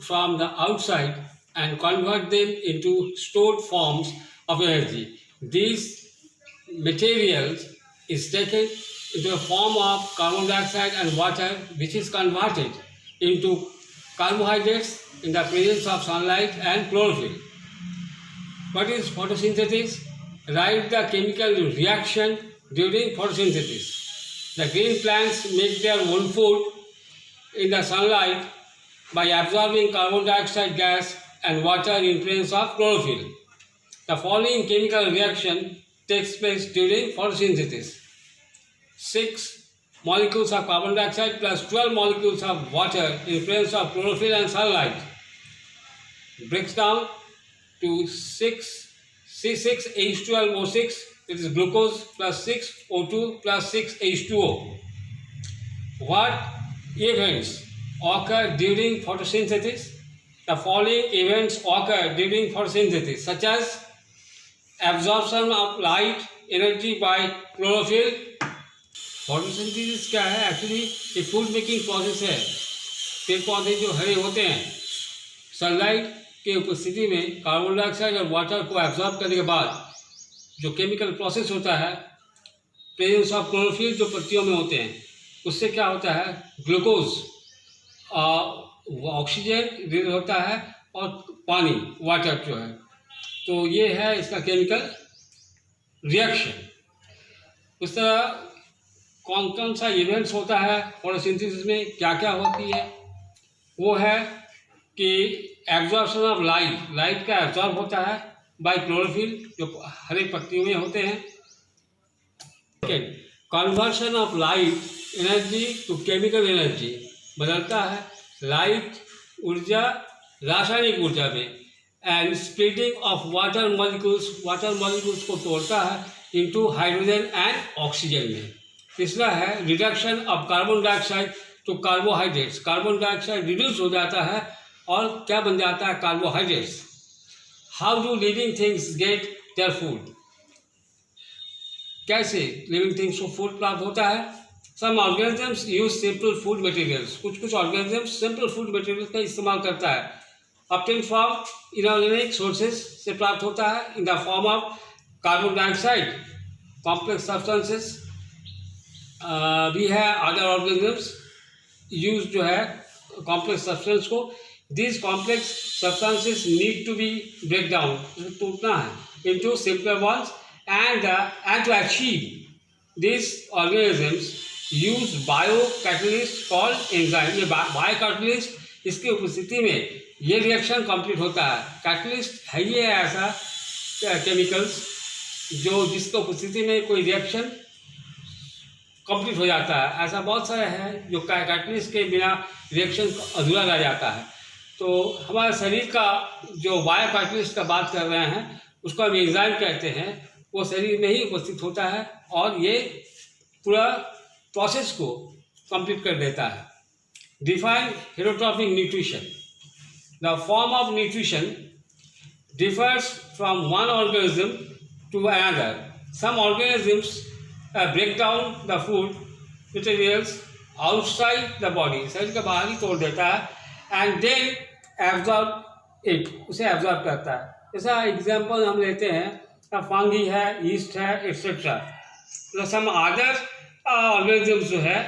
from the outside and convert them into stored forms of energy. These materials is taken into the form of carbon dioxide and water, which is converted into carbohydrates in the presence of sunlight and chlorophyll. What is photosynthesis? Write the chemical reaction during photosynthesis. The green plants make their own food in the sunlight by absorbing carbon dioxide gas and water in presence of chlorophyll. The following chemical reaction takes place during photosynthesis. 6 molecules of carbon dioxide plus 12 molecules of water in presence of chlorophyll and sunlight breaks down to 6 C6H12O6, it is glucose plus 6O2 plus 6H2O. What events occur during photosynthesis? The following events occur during photosynthesis, such as absorption of light energy by chlorophyll. Photosynthesis क्या है? Actually ये food making process है. पेड़ पौधे जो हरे होते हैं, sunlight के उपस्थिति में कार्बन डाइऑक्साइड और वाटर को एब्जॉर्ब करने के बाद जो केमिकल प्रोसेस होता है, प्रेजेंस ऑफ क्लोरोफिल जो पत्तियों में होते हैं, उससे क्या होता है? ग्लूकोज, ऑक्सीजन रिलीज होता है और पानी, वाटर जो है. तो ये है इसका केमिकल रिएक्शन. उस तरह कौन कौन सा इवेंट्स होता है फोटोसिंथेसिस में, क्या क्या होती है? वो है कि एब्जॉर्प्शन ऑफ लाइट का एब्जॉर्ब होता है बाय क्लोरोफिल जो हरे पत्तियों में होते हैं. Conversion of light energy to chemical energy, बदलता है लाइट ऊर्जा रासायनिक ऊर्जा में. And splitting of water molecules को तोड़ता है इनटू हाइड्रोजन एंड ऑक्सीजन में. तीसरा है reduction of carbon dioxide to carbohydrates. Carbon dioxide reduce हो जाता है और क्या बन जाता है? Carbohydrates. How do living things get their food? कैसे लिविंग थिंग्स को फूड प्राप्त होता है? Some organisms use simple food materials. कुछ ऑर्गेनिजम्स सिंपल फूड मटेरियल्स का इस्तेमाल करता है. ऑब्टेन फ्रॉम इनऑर्गेनिक सोर्सेज से प्राप्त होता है in the form of carbon dioxide, complex substances. भी है अदर ऑर्गेनिजम्स यूज जो है कॉम्प्लेक्स सब्सटेंस को. This complex substances need to be break down, टूटना है into simpler ones and to achieve this organisms use bio catalyst called enzyme. ये bio catalyst, इसकी उपस्थिति में ये रिएक्शन कंप्लीट होता है. कैटलिस्ट है ये ऐसा केमिकल्स जो जिसकी उपस्थिति में कोई रिएक्शन कंप्लीट हो जाता है. ऐसा बहुत सारे हैं जो कैटलिस्ट के बिना रिएक्शन अधूरा रह जाता है. तो हमारे शरीर का जो बायो कैटलिस्ट का बात कर रहे हैं उसको हम एंजाइम कहते हैं. वो शरीर में ही उपस्थित होता है और ये पूरा प्रोसेस को कंप्लीट कर देता है. Define heterotrophic nutrition. The form of nutrition differs from one organism to another. Some organisms break down the food materials outside the body, शरीर के बाहर ही तोड़ देता है and then absorb it, उसे absorb करता है. जैसा एग्जाम्पल हम लेते हैं फंगी है, ईस्ट है, एक्सेट्रा. सम अदर ऑर्गेनिजम्स जो है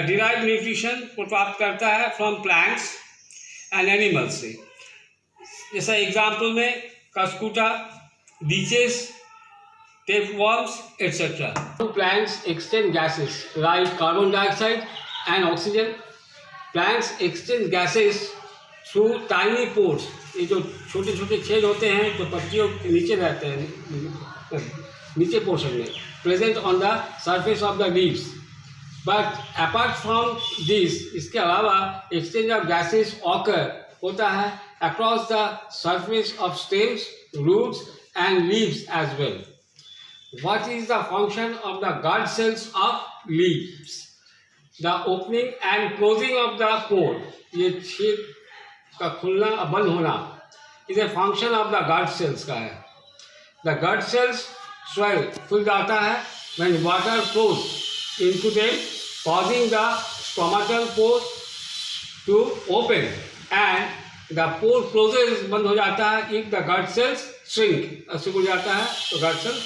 डिराइव न्यूट्रिशन को प्राप्त करता है फ्रॉम प्लांट्स एंड एनिमल्स से. जैसा एग्जाम्पल में Cuscuta, leches, tapeworms, etc. Plants exchange gases like carbon dioxide and oxygen. Plants exchange gases through tiny pores. ये जो छोटे छोटे छेद होते हैं जो पत्तियों के नीचे रहते हैं, नीचे पोर्शन में, present on the surface of the leaves. But apart from this, इसके अलावा exchange of gases occur होता है across the surface of stems, roots and leaves as well. What is the function of the guard cells of leaves? The opening and closing of the pore, ये छेद का खुलना और बंद होना, इसे function of the guard cells का है. The guard cells swell, फूल जाता है when water flows into them, causing the stomatal pores to open and the pore closes, बंद हो जाता है if the guard cells shrink, सिकुड़ जाता है तो गट सेल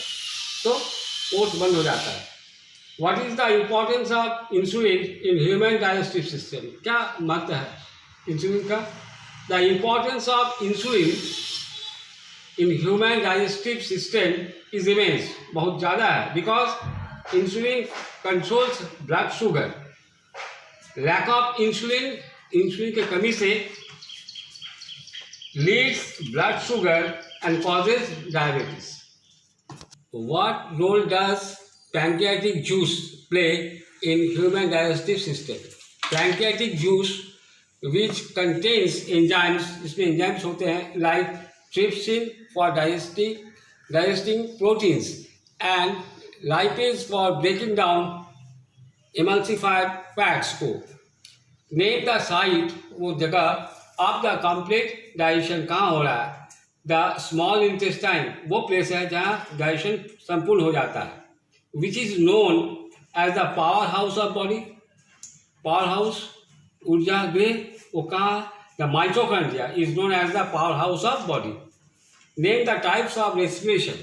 तो पोर्स बंद हो जाता है। What is the importance of insulin in human digestive system, क्या महत्व है इंसुलिन का? The importance of insulin in human digestive system is immense, बहुत ज़्यादा है, because insulin controls blood sugar. Lack of insulin, insulin की कमी से leads blood sugar and causes diabetes. What role does pancreatic juice play in human digestive system? Pancreatic juice, which contains enzymes, इसमें enzymes होते हैं like trypsin for digesting proteins and lipase for breaking down emulsified fats को। Name the site, वो जगह of the complete digestion कहाँ हो रहा है? द स्मॉल इंटेस्टाइन, वो प्लेस है जहाँ डाइजेशन संपूर्ण हो जाता है, which is known as the power house of body. Power house, ऊर्जा गृह, वो कहाँ? The mitochondria is known as the power house of body. Name the types of respiration.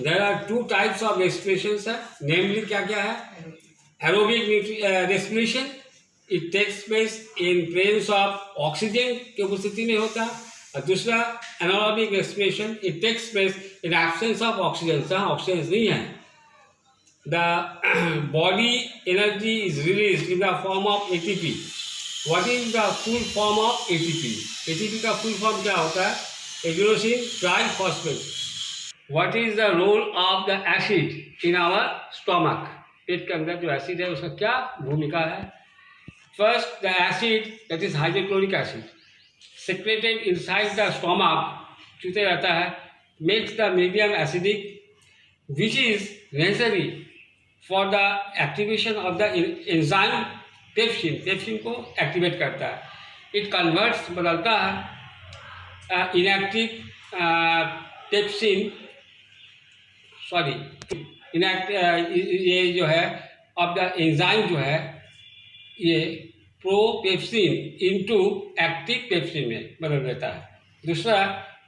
There are two types of respiration है, namely क्या क्या है? Aerobic respiration, it takes place in presence of oxygen की उपस्थिति में होता है, और दूसरा anaerobic respiration, it takes place in absence of oxygen, जहाँ ऑक्सीजन नहीं है। The body energy is release in the form of ATP. What is the full form of ATP? ATP का फुल फॉर्म क्या होता है? Adenosine triphosphate. What is the role of the acid in our stomach? पेट के अंदर जो एसिड है उसका क्या भूमिका है? First, the acid that is hydrochloric acid secreted inside the stomach, चूते रहता है, makes the medium acidic, which is necessary for the activation of the enzyme pepsin। Pepsin को एक्टिवेट करता है। It converts, बदलता है inactive पेप्सिन, सॉरी ये जो है of the enzyme जो है ये प्रोपेप्सिन इनटू एक्टिव पेप्सिन में बदल देता है। दूसरा,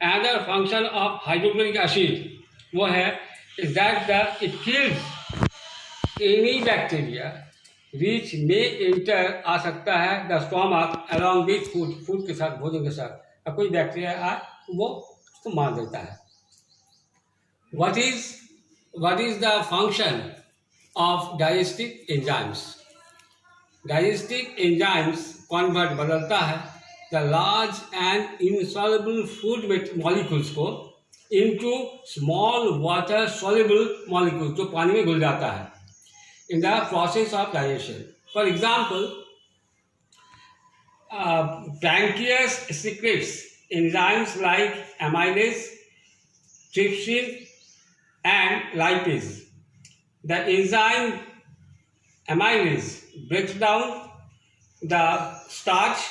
another function of hydrochloric acid वो है is that the it kills any bacteria which may enter, आ सकता है the stomach along with food, food के साथ, भोजन के साथ कोई बैक्टीरिया आए वो उसको मार देता है। What is the function of digestive enzymes? Digestive enzymes convert, बदलता है the large and insoluble food molecules को into small water soluble molecules, जो पानी में घुल जाता है in the process of digestion. For example, pancreas secretes enzymes like amylase, trypsin and lipase. The enzyme amylase breaks down the starch,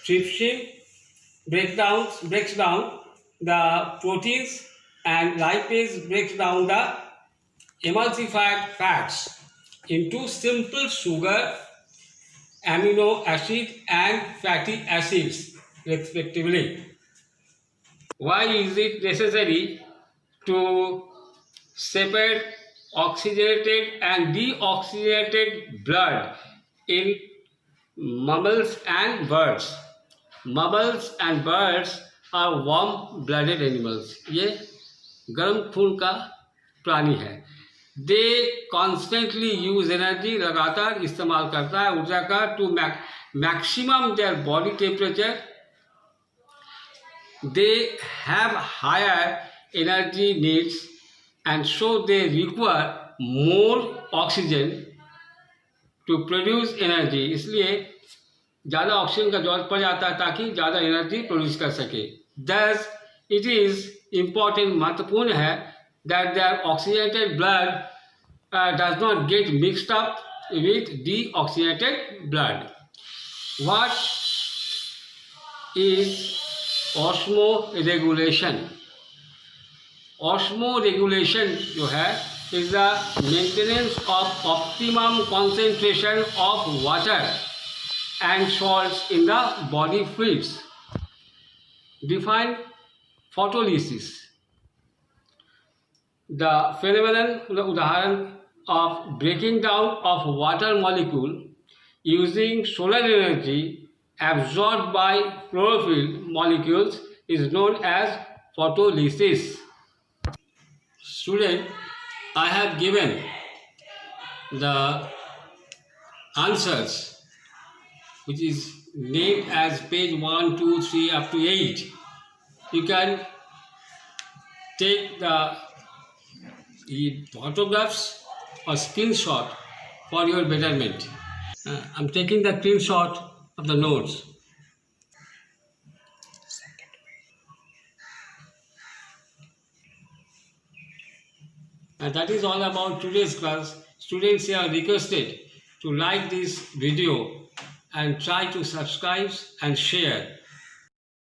trypsin breaks down the proteins, and lipase breaks down the emulsified fats into simple sugar, amino acid and fatty acids respectively. Why is it necessary to separate oxygenated and deoxygenated blood in mammals and birds? Mammals and birds are warm-blooded animals. ये गर्म खून का प्राणी है। They constantly use energy, लगातार इस्तेमाल करता है ऊर्जा का, to maximum their body temperature. They have higher energy needs and so they require more oxygen to produce energy. इसलिए ज़्यादा ऑक्सीजन का जरूरत पड़ जाता है ताकि ज़्यादा एनर्जी प्रोड्यूस कर सके। Thus it is important, महत्वपूर्ण है that their oxygenated blood does not get mixed up with deoxygenated blood. What is osmoregulation? Osmoregulation जो है is the maintenance of optimum concentration of water and salts in the body fluids. Define photolysis. The phenomenon, the udaharan of breaking down of water molecule using solar energy absorbed by chlorophyll molecules is known as photolysis. Student, I have given the answers which is named as page 1, 2, 3 up to 8. You can take the photographs or screenshot for your betterment. I'm taking the screenshot of the notes. And that is all about today's class. Students are requested to like this video and try to subscribe and share.